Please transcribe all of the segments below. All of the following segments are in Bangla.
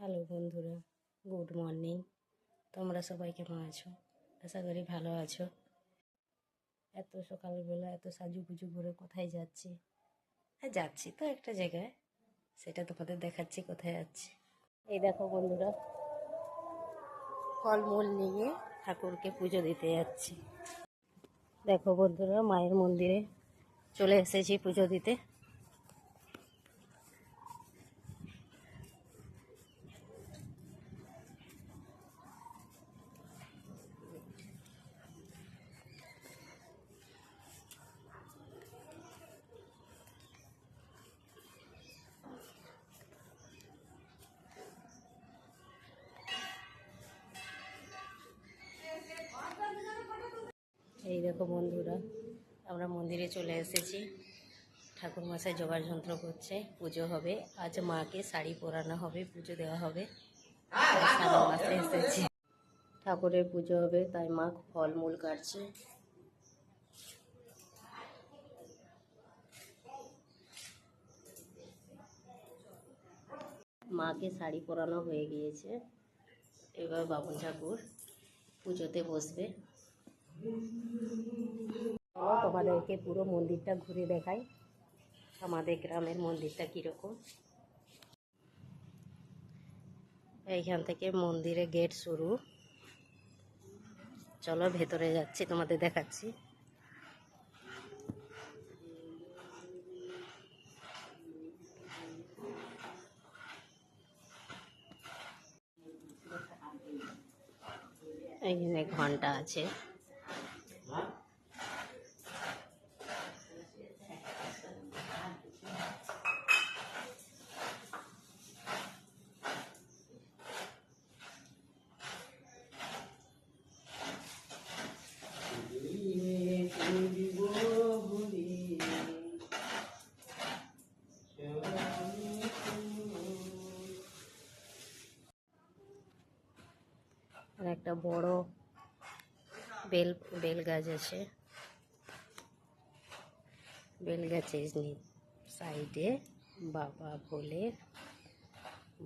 হ্যালো বন্ধুরা, গুড মর্নিং। তোমরা সবাই কেমন আছো? আশা করি ভালো আছো। এত সকালবেলা এত সাজুগুজু করে কোথায় যাচ্ছি? হ্যাঁ, যাচ্ছি তো একটা জায়গায়, সেটা তোমাদের দেখাচ্ছি কোথায় যাচ্ছি। এই দেখো বন্ধুরা, ফলমূল নিয়ে ঠাকুরকে পুজো দিতে যাচ্ছি। দেখো বন্ধুরা, মায়ের মন্দিরে চলে এসেছি পুজো দিতে। এই দেখো বন্ধুরা, আমরা মন্দিরে চলে এসেছি। ঠাকুর মশাই জোগাড় যন্ত্র করছে, পুজো হবে। আজ মাকে শাড়ি পরানো হবে, পুজো দেওয়া হবে। শ্রাবণ মাসে এসেছি, ঠাকুরের পুজো হবে, তাই মা ফলমূল কাটছে। মাকে শাড়ি পরানো হয়ে গিয়েছে, এবার বাবুল ঠাকুর পুজোতে বসবে। তোমাদেরকে পুরো মন্দিরটা ঘুরে দেখাই, আমাদের গ্রামের মন্দিরটা কীরকম। এইখান থেকে মন্দিরে গেট শুরু। চলো ভেতরে যাচ্ছি, তোমাদের দেখাচ্ছি। এইখানে ঘন্টা আছে। আর একটা বড় বেল গাছ আছে। বেল গাছের সাইডে বাবা ভোলের,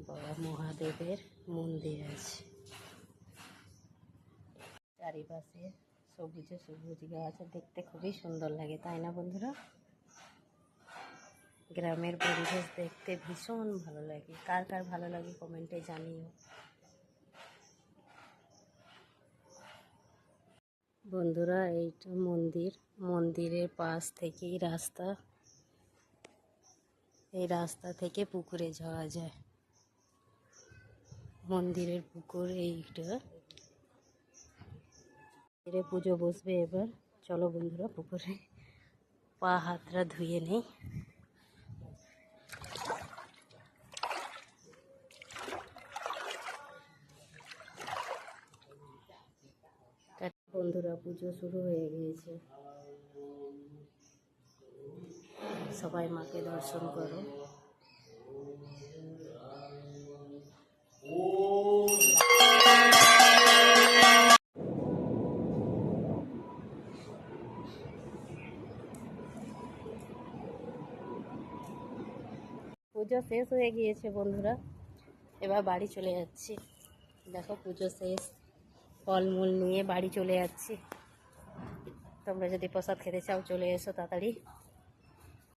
বাবা মহাদেবের মন্দির আছে। চারিপাশে সবুজে সবুজ গাছ, দেখতে খুবই সুন্দর লাগে, তাই না বন্ধুরা? গ্রামের পরিবেশ দেখতে ভীষণ ভালো লাগে। কার কার ভালো লাগে কমেন্টে জানিও। বন্ধুরা, এইটা মন্দির, মন্দিরের পাশ থেকেই রাস্তা। এই রাস্তা থেকে পুকুরে যাওয়া যায়। মন্দিরের পুকুর এইটা। পুজো বসবে এবার। চলো বন্ধুরা, পুকুরে পা হাতরা ধুয়ে নেই। বন্ধুরা, পুজো শুরু হয়ে গিয়েছে, সবাই মাকে দর্শন করো। পুজো শেষ হয়ে গিয়েছে বন্ধুরা, এবার বাড়ি চলে যাচ্ছি। দেখো পুজো শেষ, ফলমূল নিয়ে বাড়ি চলে যাচ্ছি। তোমরা যদি প্রসাদ খেতে চাও চলে এসো তাড়াতাড়ি।